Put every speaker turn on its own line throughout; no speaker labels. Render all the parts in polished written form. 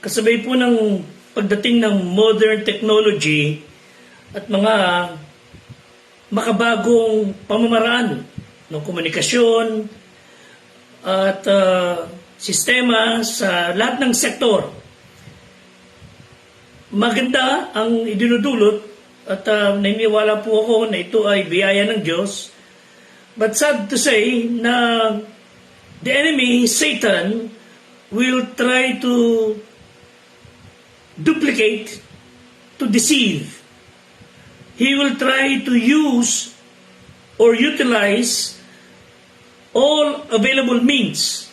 kasabay po ng pagdating ng modern technology at mga makabagong pamamaraan ng komunikasyon at sistema sa lahat ng sektor. Maganda ang idinudulot at naniniwala po ako na ito ay biyaya ng Diyos. But sad to say na the enemy, Satan, will try to duplicate, to deceive. He will try to use or utilize all available means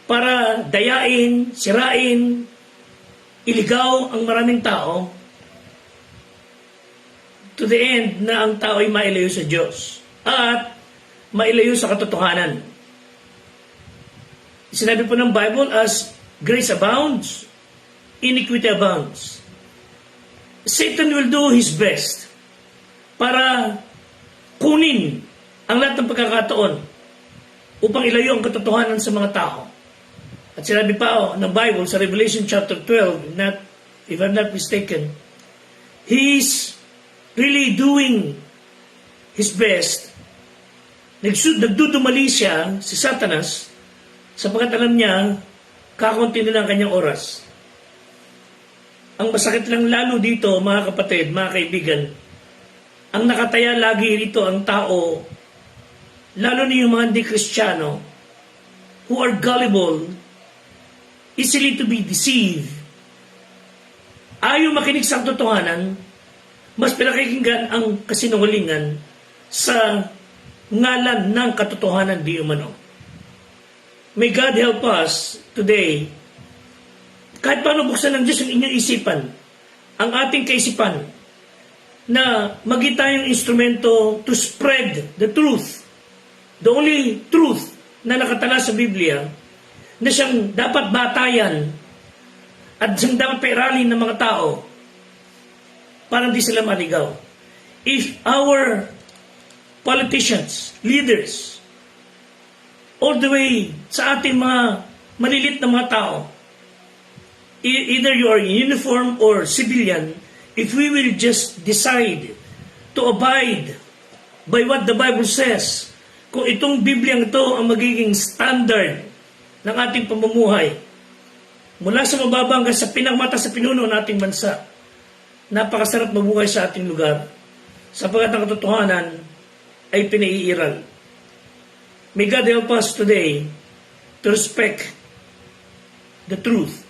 para dayain, sirain, iligaw ang maraming tao to the end na ang tao ay mailayo sa Diyos at mailayo sa katotohanan. Sinabi po ng Bible, as grace abounds, iniquity abounds. Satan will do his best para kunin ang lahat ng pagkakataon upang ilayo ang katotohanan sa mga tao. At sinabi pa ng Bible sa Revelation chapter 12, if I'm not mistaken, he's really doing his best. Nagdudumali siya, si Satanas, sapagkat alam niya, kakaunti na lang kanyang oras. Ang masakit lang lalo dito, mga kapatid, mga kaibigan, ang nakataya lagi rito ang tao, lalo na yung mga hindi-Kristiyano, who are gullible, easily to be deceived, ayaw makinig sa katotohanan, mas pinakikinggan ang kasinungalingan sa ngalan ng katotohanan di umano. May God help us today. Kahit paano buksan ng Diyos ang inyong isipan, ang ating kaisipan, na maging tayong instrumento to spread the truth. The only truth na nakatala sa Biblia, na siyang dapat batayan at siyang dapat pairalin ng mga tao para hindi sila maligaw. If our politicians, leaders, all the way sa ating mga malilit na mga tao, either you are in uniform or civilian, if we will just decide to abide by what the Bible says, kung itong Bibliang ito ang magiging standard ng ating pamumuhay, mula sa mababa hanggang sa pinakmata sa pinuno ng ating bansa, napakasarap mabuhay sa ating lugar, sapagkat ang katotohanan ay pinaiiral. May God help us today to respect the truth.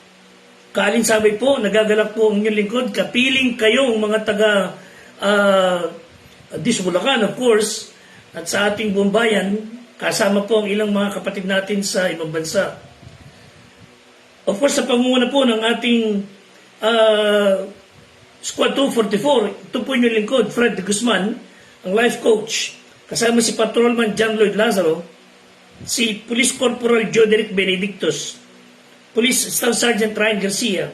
Kaalinsamay po, nagagalak po ang inyong lingkod, kapiling kayong mga taga Bulacan, of course, at sa ating buong bayan, kasama po ang ilang mga kapatid natin sa ibang bansa. Of course, sa pangunguna po ng ating Squad 244, ito po inyong lingkod, Fred de Guzman, ang life coach. Kasama si Patrolman John Lloyd Lazaro, si Police Corporal Joderick Benedictus, Police Staff Sergeant Ryan Garcia,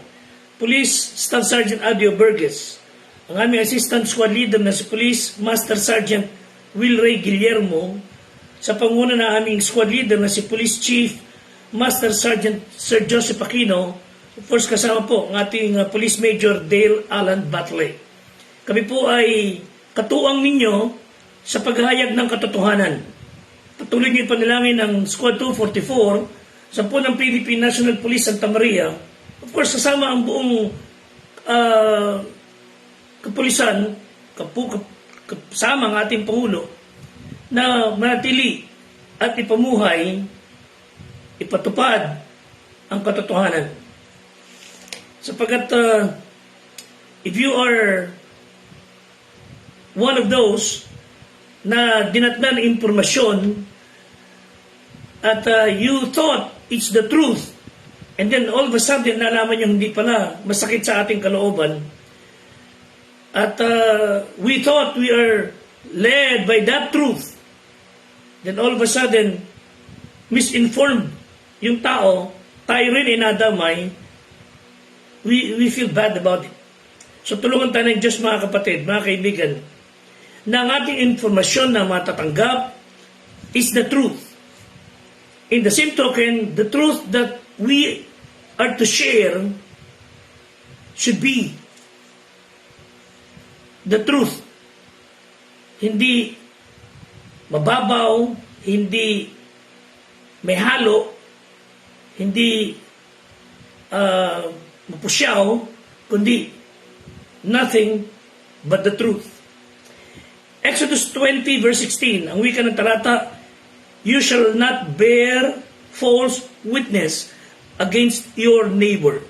Police Staff Sergeant Adio Burgess, ang aming Assistant Squad Leader na si Police Master Sergeant Will Ray Guillermo, sa panguna na aming Squad Leader na si Police Chief Master Sergeant Sir Joseph Aquino, of course kasama po ang ating Police Major Dale Alan Batley. Kami po ay katuwang ninyo sa paghahayag ng katotohanan. Patuloy niyo panalangin ang Squad 244 sa po ng Philippine National Police Santa Maria. Of course, kasama ang buong kapulisan, kasama ang ating Pangulo, na manatili at ipamuhay, ipatupad ang katotohanan. Sapagkat if you are one of those na dinatnan ng impormasyon at you thought it's the truth, and then all of a sudden nalaman nyo hindi pala, masakit sa ating kalooban, at we thought we are led by that truth, then all of a sudden misinformed yung tao, tayo rin inadamay, we feel bad about it. So tulungan tayo ng Diyos, mga kapatid, mga kaibigan, na ang ating informasyon na matatanggap is the truth. In the same token, the truth that we are to share should be the truth. Hindi mababaw, hindi may halo, hindi mapusyaw, kundi nothing but the truth. Exodus 20 verse 16, ang wika ng talata, you shall not bear false witness against your neighbor.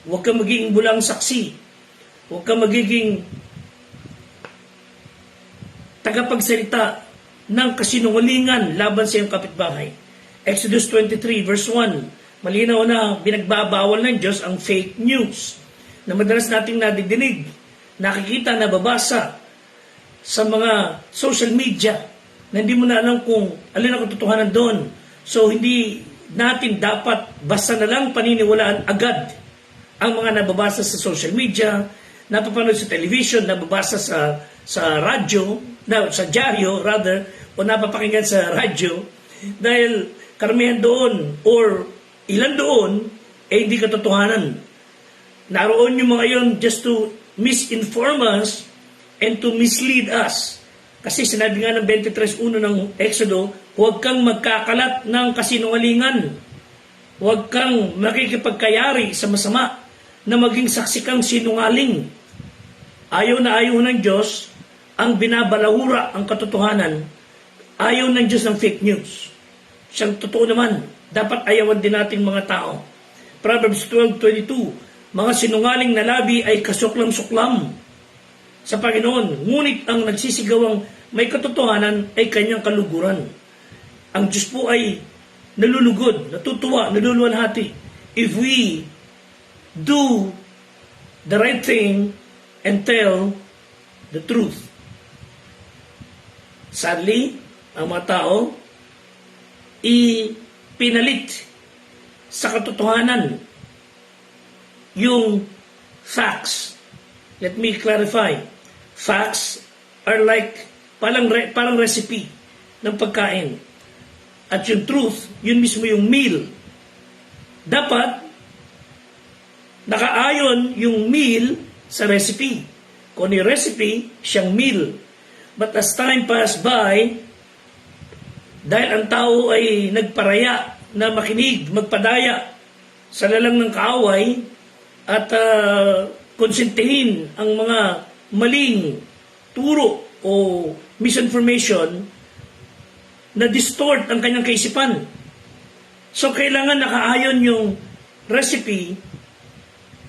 Huwag kang magiging bulang saksi. Huwag kang magiging tagapagsalita ng kasinungalingan laban sa iyong kapitbahay. Exodus 23 verse 1, malinaw na binagbabawal ng Diyos ang fake news na madalas nating nadidinig, nakikita, nababasa sa mga social media na hindi mo na alam kung alin ang katotohanan doon. So hindi natin dapat basta na lang paniniwalaan agad ang mga nababasa sa social media, napapanood sa television, nababasa sa radyo, sa dyaryo rather, o napapakinggan sa radyo, dahil karamihan doon or ilan doon eh hindi katotohanan. Naroon yung mga yon just to misinform us and to mislead us. Kasi sinabi nga ng 23.1 ng Exodo, huwag kang magkakalat ng kasinungalingan. Huwag kang makikipagkayari sa masama na maging saksi kang sinungaling. Ayaw na ayaw ng Diyos ang binabalahura ang katotohanan. Ayaw ng Diyos ng fake news. Siyang totoo naman, dapat ayawan din nating mga tao. Proverbs 12:22, mga sinungaling na labi ay kasuklam-suklam sa Panginoon, ngunit ang nagsisigawang may katotohanan ay kanyang kaluguran. Ang Diyos po ay nalulugod, natutuwa, naluluwalhati if we do the right thing and tell the truth. Sadly, ang mga tao ipinalit sa katotohanan yung facts. Let me clarify. Facts are like parang recipe ng pagkain. At yung truth, yun mismo yung meal. Dapat nakaayon yung meal sa recipe. Kung yung recipe, siyang meal. But as time passed by, dahil ang tao ay nagparaya na makinig, magpadaya sa lalang ng kaaway at konsentihin ang mga maling turo o misinformation na distort ang kanyang kaisipan. So kailangan nakaayon yung recipe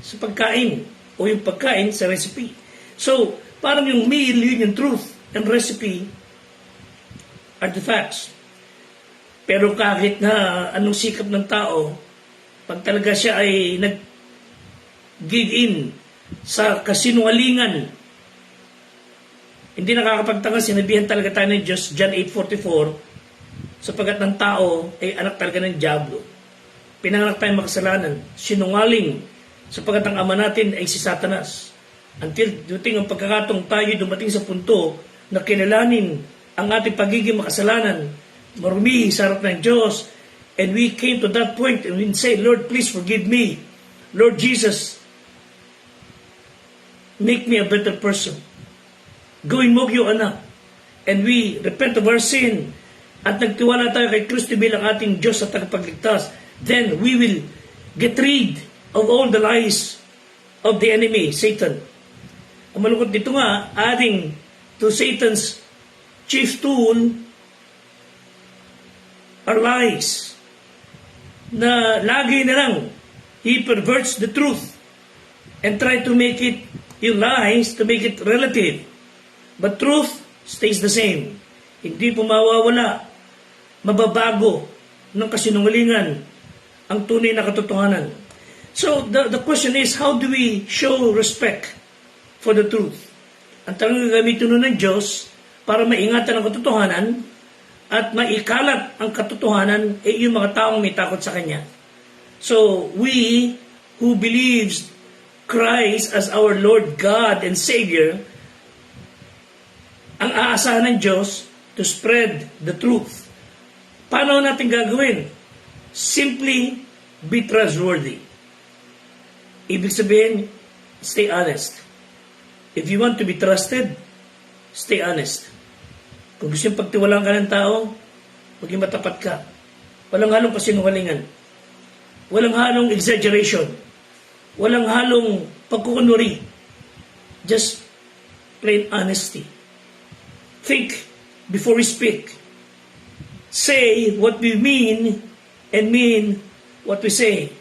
sa pagkain o yung pagkain sa recipe. So parang yung meal, yun yung truth, and recipe are the facts. Pero kahit na anong sikap ng tao, pag talaga siya ay nag-give in sa kasinungalingan, hindi nakakapagtanga, sinabihan talaga tayo ng Diyos, John 8:44, sapagat ng tao ay anak talaga ng dyablo. Pinanganak tayong makasalanan, sinungaling, sapagat ang ama natin ay si Satanas. Until dumating ang pagkakataong tayo dumating sa punto na kilalanin ang ating pagiging makasalanan, marumi sa harap ng Diyos, and we came to that point and we say, Lord, please forgive me. Lord Jesus, make me a better person. Gawin mo yung anak. And we repent of our sin at nagtiwala tayo kay Kristo bilang ating Diyos at tagapagligtas. Then we will get rid of all the lies of the enemy, Satan. Ang malungkot dito nga, adding to Satan's chief tool are lies. Na lagi na lang, he perverts the truth and try to make it, yung lies, to make it relative. But truth stays the same. Hindi po mawawala, mababago ng kasinungalingan ang tunay na katotohanan. So the question is, how do we show respect for the truth? Ang talagang gamitin nun ng Diyos para maingatan ang katotohanan at maikalat ang katotohanan ay yung mga taong may takot sa Kanya. So we who believes Christ as our Lord God and Savior, ang aasahan ng Diyos to spread the truth. Paano natin gagawin? Simply be trustworthy. Ibig sabihin, stay honest. If you want to be trusted, stay honest. Kung gusto yung pagtiwalaan ka ng tao, maging matapat ka. Walang halong kasinungalingan. Walang halong exaggeration. Walang halong pagkukunwari. Just plain honesty. Think before we speak. Say what we mean and mean what we say.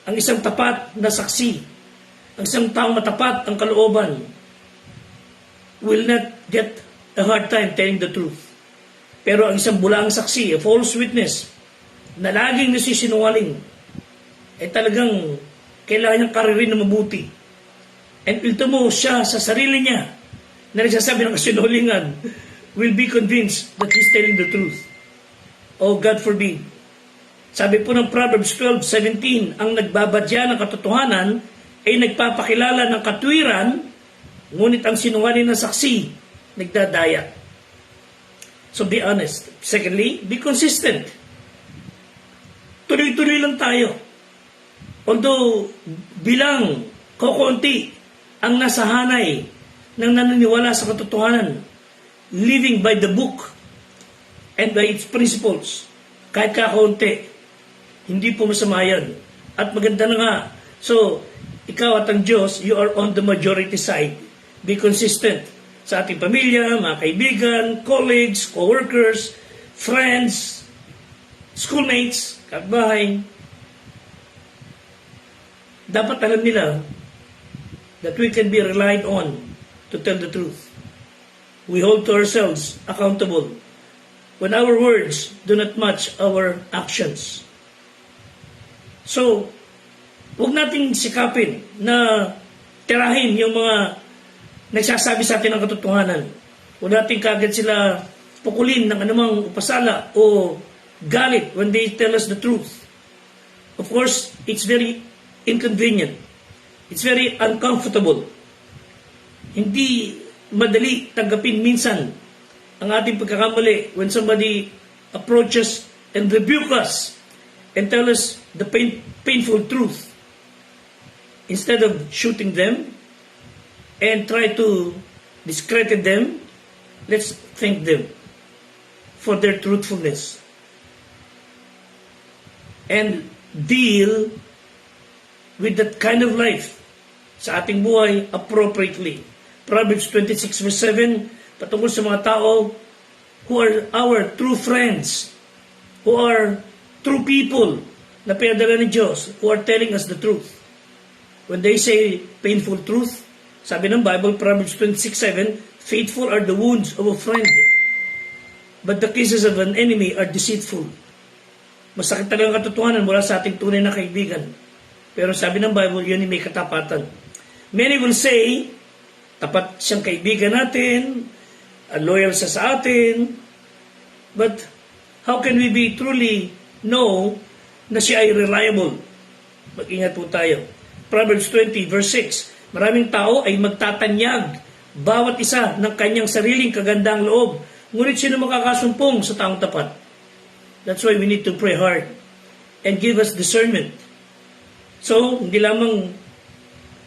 Ang isang tapat na saksi, ang isang taong matapat ang kalooban, will not get a hard time telling the truth. Pero ang isang bulaang saksi, a false witness, na laging nasisinungaling, ay talagang kailangan niyang karirin na mabuti. And ultimo siya sa sarili niya, na nagsasabi ng kasinungalingan, will be convinced that he's telling the truth. Oh, God forbid. Sabi po ng Proverbs 12:17, ang nagbabadya ng katotohanan ay nagpapakilala ng katwiran, ngunit ang sinungaling na saksi, nagdadaya. So be honest. Secondly, be consistent. Tuloy-tuloy lang tayo. Although bilang kokonti ang nasahanay ng naniniwala sa katotohanan, living by the book and by its principles, kahit kakaunti, hindi po masama yan. At maganda na nga. So, ikaw at ang Diyos, you are on the majority side. Be consistent sa ating pamilya, mga kaibigan, colleagues, co-workers, friends, schoolmates, kapitbahay. Dapat alam nila that we can be relied on to tell the truth. We hold to ourselves accountable when our words do not match our actions. So, huwag nating sikapin na tirahin yung mga nagsasabi sa atin ng katotohanan. Huwag natin kagad sila pukulin ng anumang upasala o galit when they tell us the truth. Of course, it's very inconvenient. It's very uncomfortable. Hindi madali tanggapin minsan ang ating pagkakamali when somebody approaches and rebuke us and tell us the painful truth. Instead of shooting them and try to discredit them, let's thank them for their truthfulness and deal with that kind of life sa ating buhay appropriately. Proverbs 26 verse 7, patungkol sa mga tao who are our true friends, who are true people na pinadala ni Diyos, who are telling us the truth. When they say painful truth, sabi ng Bible, Proverbs 26:7, faithful are the wounds of a friend, but the kisses of an enemy are deceitful. Masakit talaga ang katotohanan mula sa ating tunay na kaibigan. Pero sabi ng Bible, yun ay may katapatan. Many will say, tapat siyang kaibigan natin, loyal siya sa atin, but how can we be truly know na siya ay reliable? Mag-ingat po tayo. Proverbs 20 verse 6, maraming tao ay magtatanyag bawat isa ng kanyang sariling kagandang loob. Ngunit sino makakasumpong sa taong tapat? That's why we need to pray hard and give us discernment. So, hindi lamang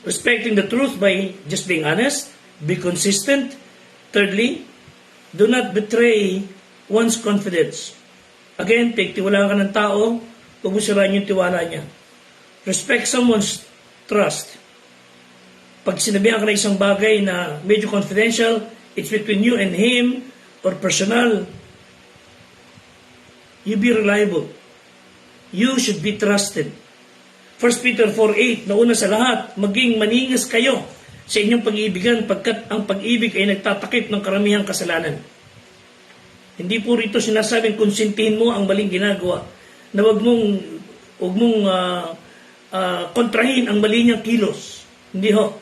respecting the truth by just being honest, be consistent. Thirdly, do not betray one's confidence. Again, tiwalaan ka ng tao, huwag mo sirain yung tiwala niya. Respect someone's trust. Pag sinabihan ka na isang bagay na medyo confidential, it's between you and him or personal, you be reliable. You should be trusted. 1 Peter 4:8, na una sa lahat, maging maningas kayo sa inyong pag-iibigan pagkat ang pag-ibig ay nagtatakip ng karamihang kasalanan. Hindi po rito sinasabing konsintihin mo ang maling ginagawa, na wag mong kontrahin ang mali niyang kilos. Hindi ho.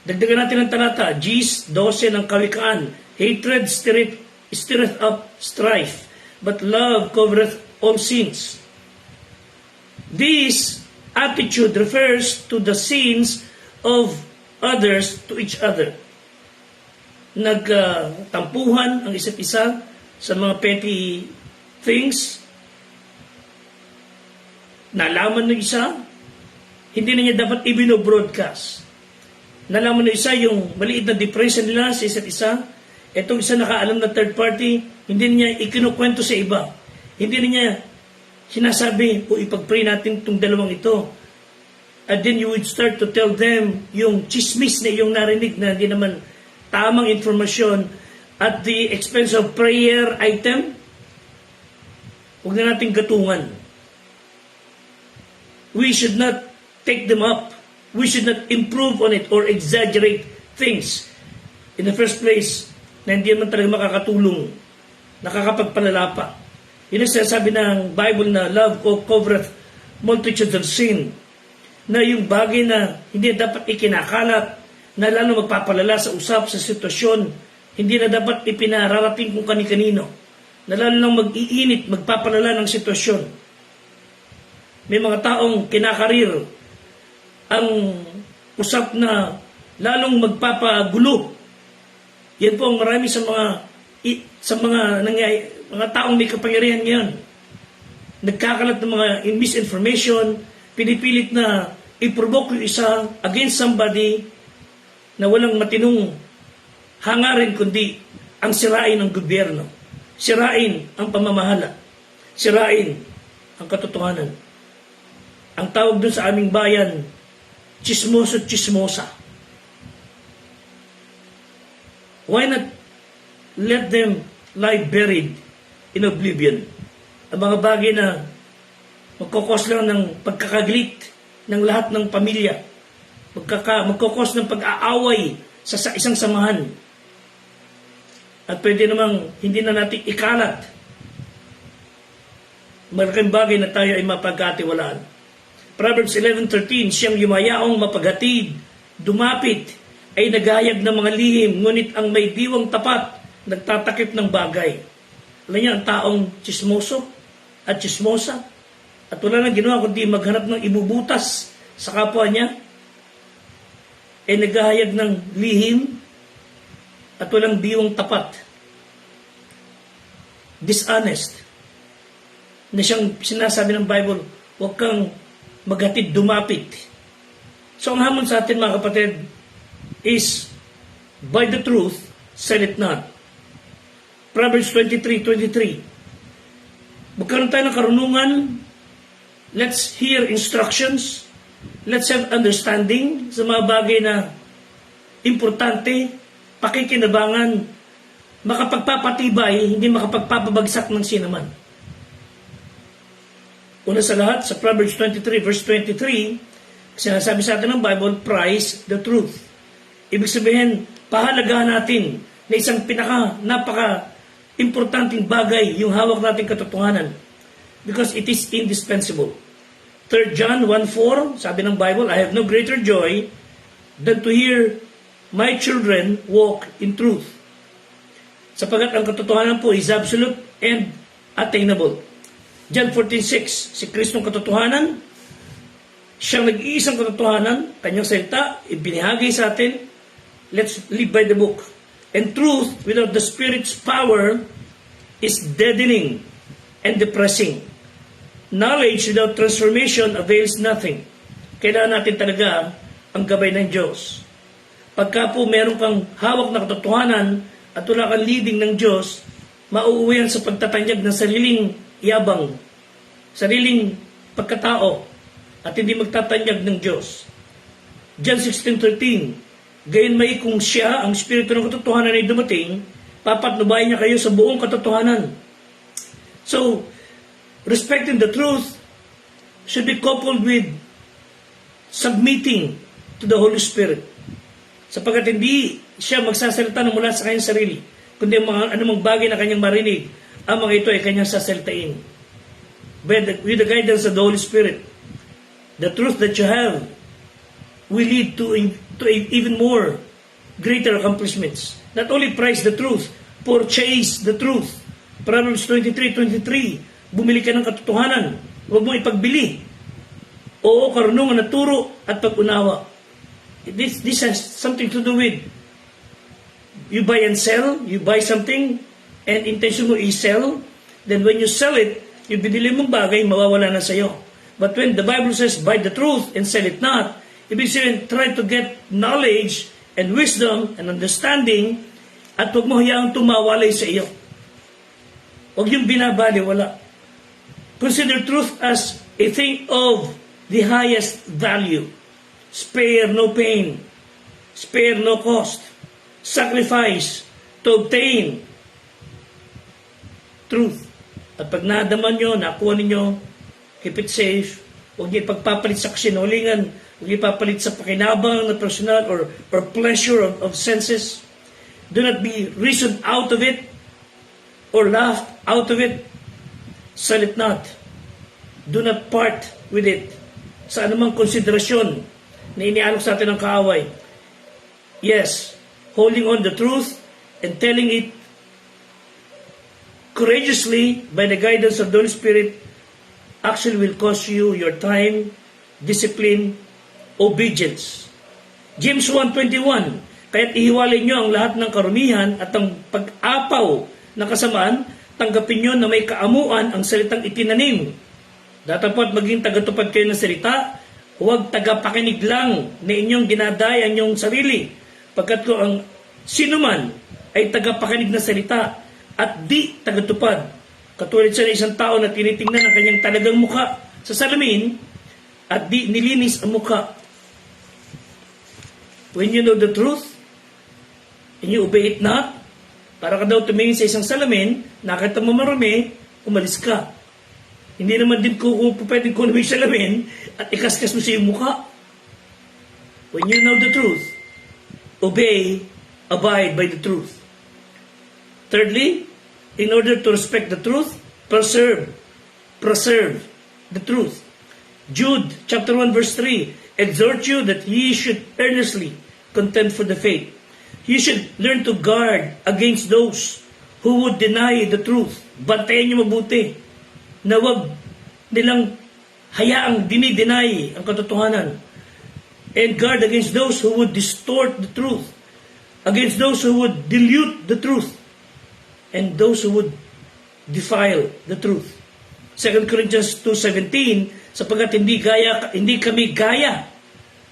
Dagdagan natin ang talata, Gs 12 ng Kawikaan, hatred stirreth up strife, but love covereth all sins. This attitude refers to the sins of others to each other. Nagtampuhan ang isa't isa sa mga petty things. Nalaman ng isa, hindi na niya dapat ibino-broadcast. Nalaman ng isa yung maliit na depression nila sa isa't isa. Itong isa nakaalam na third party, hindi niya ikinukwento sa iba. Hindi niya sinasabi, o ipag-pray natin itong dalawang ito. And then you would start to tell them yung chismis na iyong narinig na hindi naman tamang informasyon at the expense of prayer item. Huwag na natin gatungan. We should not take them up. We should not improve on it or exaggerate things. In the first place, na hindi naman talaga makakatulong, nakakapagpalala pa. Yun ang sinasabi ng Bible na love covereth multitudes of sin. Na yung bagay na hindi dapat ikinakalat, na lalo magpapalala sa usap, sa sitwasyon, hindi na dapat ipinararating kung kani-kanino, na lalo lang mag-iinit, magpapalala ng sitwasyon. May mga taong kinakarir ang usap na lalong magpapagulo. Yan po ang marami sa mga taong may kapangyarihan ngayon. Nagkakalat ng mga misinformation, pinipilit na i-provoke yung isa against somebody na walang matinong hangarin kundi ang sirain ng gobyerno, sirain ang pamamahala, sirain ang katotohanan. Ang tawag dun sa aming bayan, chismoso chismosa. Why not let them lie buried in oblivion? Ang mga bagay na magkukos lang ng pagkakagilit ng lahat ng pamilya, magkukos ng pag-aaway sa isang samahan. At pwede namang hindi na natin ikalat. Malaking bagay na tayo ay mapagkatiwalaan. Proverbs 11:13, siyang yumayaong mapaghatid, dumapit, ay naghayag ng mga lihim, ngunit ang may diwang tapat, nagtatakip ng bagay. Alam niyo, ang taong chismoso at chismosa, at wala nang ginawa kundi maghanap ng ibubutas sa kapwa niya, ay naghahayag ng lihim at walang diwang tapat. Dishonest. Na siyang sinasabi ng Bible, huwag kang maghatid dumapit. So ang hamon sa atin mga kapatid is, by the truth, sell it not. Proverbs 23:23. Magkaroon tayo ng karunungan. Let's hear instructions. Let's have understanding sa mga bagay na importante, pakikinabangan, makapagpapatibay, hindi makapagpapabagsak ng sinaman. Una sa lahat, sa Proverbs 23 verse 23, sinasabi sa atin ng Bible, prize the truth. Ibig sabihin, pahalagahan natin na isang napaka-importanting bagay yung hawak nating katotohanan. Because it is indispensable. 3 John 1:4, sabi ng Bible, I have no greater joy than to hear my children walk in truth. Sapagat ang katotohanan po is absolute and attainable. John 14:6, si Kristong katotohanan, siyang nag-iisang katotohanan, kanyang salita, ibinahagi sa atin. Let's live by the book. And truth without the Spirit's power is deadening and depressing. Knowledge without transformation avails nothing. Kailangan natin talaga ang gabay ng Diyos. Pagka po meron kang hawak na katotohanan at wala kang leading ng Diyos, mauuwi yan sa pagtatanyag ng sariling yabang, sariling pagkatao, at hindi magtatanyag ng Diyos. John 16:13, gayon may kung siya, ang Espiritu ng katotohanan ay dumating, papatnubayan niya kayo sa buong katotohanan. So, respecting the truth should be coupled with submitting to the Holy Spirit. Sapagkat hindi siya magsasalita ng mula sa kanyang sarili, kundi mga anumang bagay na kanyang marinig, ang mga ito ay kanyang sasalitain. With the guidance of the Holy Spirit, the truth that you have will lead to even more greater accomplishments. Not only prize the truth, purchase the truth. Proverbs 23:23, bumili ka ng katotohanan, huwag mong ipagbili. Oo, karunungan na turo at pag-unawa. This has something to do with you buy and sell, you buy something and intention mo i-sell, then when you sell it, yung binili mong bagay, mawawala na sa'yo. But when the Bible says, buy the truth and sell it not, Ibig sabihin, try to get knowledge and wisdom and understanding at huwag mo hayaang tumawalay sa iyo. Huwag yung binabali, wala. Consider truth as a thing of the highest value. Spare no pain. Spare no cost. Sacrifice to obtain truth. At pag nadaman nyo, nakuha ninyo, keep it safe. Huwag niyo ipagpapalit sa kasinungalingan. Huwag niyo ipapalit sa pakinabang na personal or pleasure of senses. Do not be reasoned out of it or laughed out of it. Sell it not. Do not part with it. Sa anumang konsiderasyon na inialok sa atin ng kaaway. Yes, holding on the truth and telling it courageously by the guidance of the Holy Spirit actually will cost you your time, discipline, obedience. James 1:21, kaya't ihiwalay nyo ang lahat ng karumihan at ang pag-apaw na kasamaan, tanggapin nyo na may kaamuan ang salitang itinanim. Datapot maging tagatupad kayo ng salita, huwag tagapakinig lang na inyong dinadaya inyong sarili. Pagkat ko ang sinuman ay tagapakinig na salita at di tagatupad. Katulad siya ng isang tao na tinitingnan ang kanyang talagang mukha sa salamin at di nilinis ang mukha. When you know the truth and you obey it not, para ka daw tumingin sa isang salamin, nakita mo marami, umalis ka. Hindi naman din pwedeng kunin sa salamin at ikaskas mo sa iyong mukha. When you know the truth, obey, abide by the truth. Thirdly, in order to respect the truth, preserve the truth. Jude chapter 1 verse 3, exhort you that ye should earnestly contend for the faith. You should learn to guard against those who would deny the truth. Bantayan niyo mabuti na wag nilang hayaang dinideny ang katotohanan. And guard against those who would distort the truth. Against those who would dilute the truth. And those who would defile the truth. 2 Corinthians 2:17, sapagkat hindi kami gaya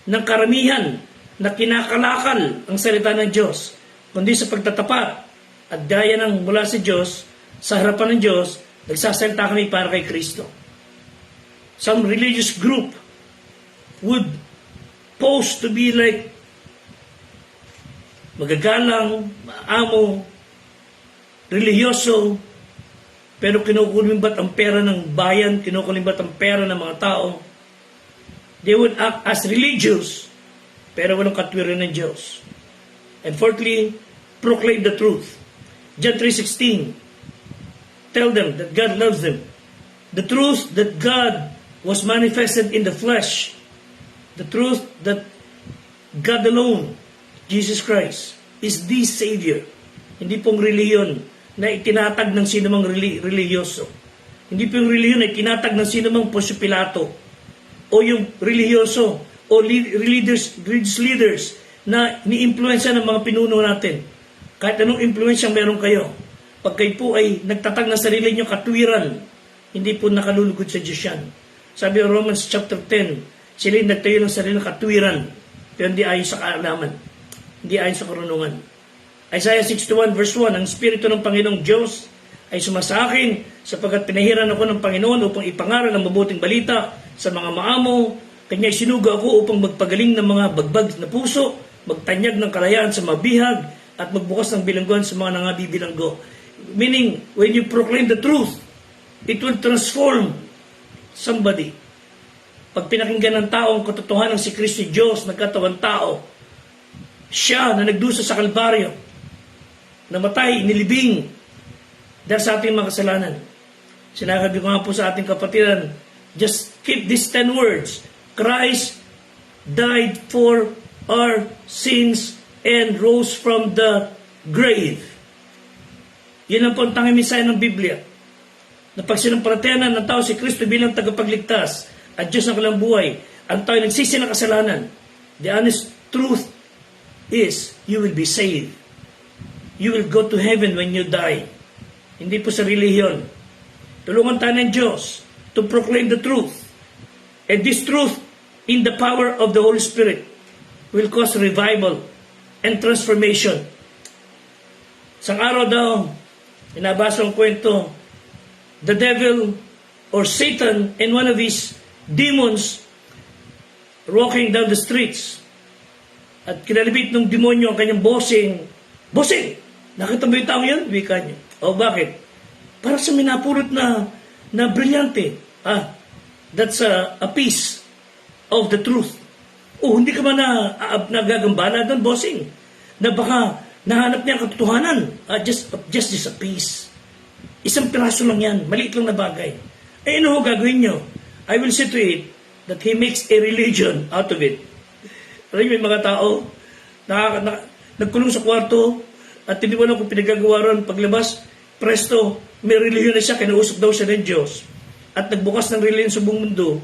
ng karamihan na kinakalakal ang salita ng Diyos, kundi sa pagtatapat at daya ng mula sa Diyos, sa harapan ng Diyos, nagsasalita kami para kay Kristo. Some religious group would pose to be like magagalang, maamo, religyoso, pero kinukulimbat ang pera ng bayan, kinukulimbat ang pera ng mga tao. They would act as religious, pero walang katwiran ng Diyos. And fourthly, proclaim the truth. John 3:16, tell them that God loves them. The truth that God was manifested in the flesh. The truth that God alone, Jesus Christ, is the Savior. Hindi pong reliyon na itinatag ng sinumang religyoso. Hindi pong reliyon na itinatag ng sinumang Poncio Pilato o yung religyoso o religious leaders na ni-influensya ng mga pinuno natin. Kahit anong influensya meron kayo, pag kayo po ay nagtatag ng sarili nyo katwiran, hindi po nakalulugod sa Diyos yan. Sabi ng Romans chapter 10, sila yung nagtayo ng sarili ng katwiran, pero hindi ayon sa kaalaman, hindi ayon sa karunungan. Isaiah 61 verse 1, ang Espiritu ng Panginoong Diyos ay sumasa akin sapagkat pinahiran ako ng Panginoon upang ipangaral ang mabuting balita sa mga maamo. Kanya'y sinugo ako upang magpagaling ng mga bagbag na puso, magtanyag ng kalayaan sa mabihag, at magbukas ng bilangguan sa mga nangabibilanggo. Meaning, when you proclaim the truth, it will transform somebody. Pag pinakinggan ng tao ang katotohanan ng si Kristo Diyos, nagkatawang tao, siya na nagdusa sa Kalbaryo, namatay, inilibing dahil sa ating mga kasalanan. Sinasabi ko nga po sa ating kapatiran, just keep these 10 words. Christ died for our sins and rose from the grave. Yan ang po ang tanging mensahe ng Biblia. Na pag sinampalatayanan ng tao si Kristo bilang tagapagligtas at Diyos ng kanilang buhay, ang tao nagsisi ng kasalanan. The honest truth is, you will be saved. You will go to heaven when you die. Hindi po sa relihiyon. Tulungan tayo ng Diyos to proclaim the truth. And this truth in the power of the Holy Spirit will cause revival and transformation. Isang araw daw, inabasa ang kwento, the devil or Satan and one of his demons walking down the streets. At kinalibit ng demonyo ang kanyang bossing. Bossing! Nakita mo yung tao yan? Wika niya. O bakit? Para sa minapulot na brilyante. That's a piece of the truth. Hindi ka ba nagagambala doon, bossing? Na baka nahanap niya ang katotohanan. Just this a piece. Isang piraso lang yan. Maliit lang na bagay. Ano ho gagawin nyo? I will see to it that he makes a religion out of it. Alam may mga tao nagkulong sa kwarto at hindi mo lang kung pinagagawa ron. Paglabas, presto, may religion na siya, kinausap daw siya ng Diyos. At nagbukas ng religion sa buong mundo.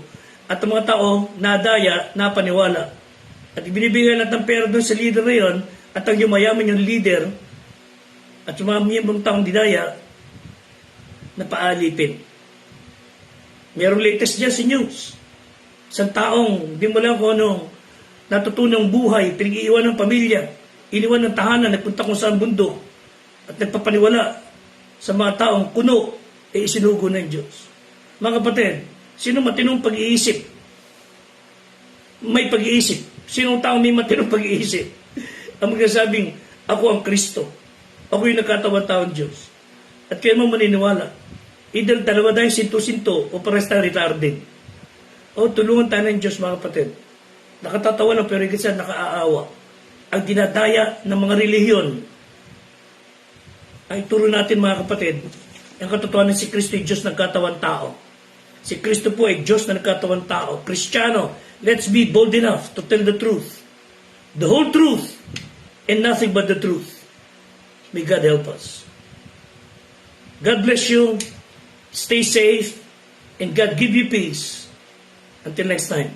At ang mga tao, nadaya, napaniwala. At ibinibigay natin ng pera doon sa leader na yun, at ang yumayaman yung leader, at yung mga miyembrong taong dinaya, napaalipin. Merong latest dyan sa news. Isang taong, di mo lang kung anong natutunang buhay, pinag-iiwan ng pamilya, iniwan ng tahanan, nagpunta kung saan bundok, at nagpapaniwala sa mga taong kuno, isinugo ng Diyos. Mga kapatid, sino matinong pag-iisip? May pag-iisip. Sino taong may matinong pag-iisip? Ang magsasabing, ako ang Kristo. Ako yung nagkatawang-tawang Diyos. At kaya mo maniniwala, either dalawa dahil sinto-sinto o pares tayo retarded. Tulungan tayo ng Diyos, mga kapatid. Nakatatawa lang pero higit sa nakaaawa. Ang dinadaya ng mga relihiyon ay turo natin, mga kapatid, ang katotohanan si Kristo ay Diyos nagkatawang tao. Si Kristo po ay Diyos na nagkatawang tao. Kristiyano, let's be bold enough to tell the truth. The whole truth and nothing but the truth. May God help us. God bless you. Stay safe and God give you peace. Until next time.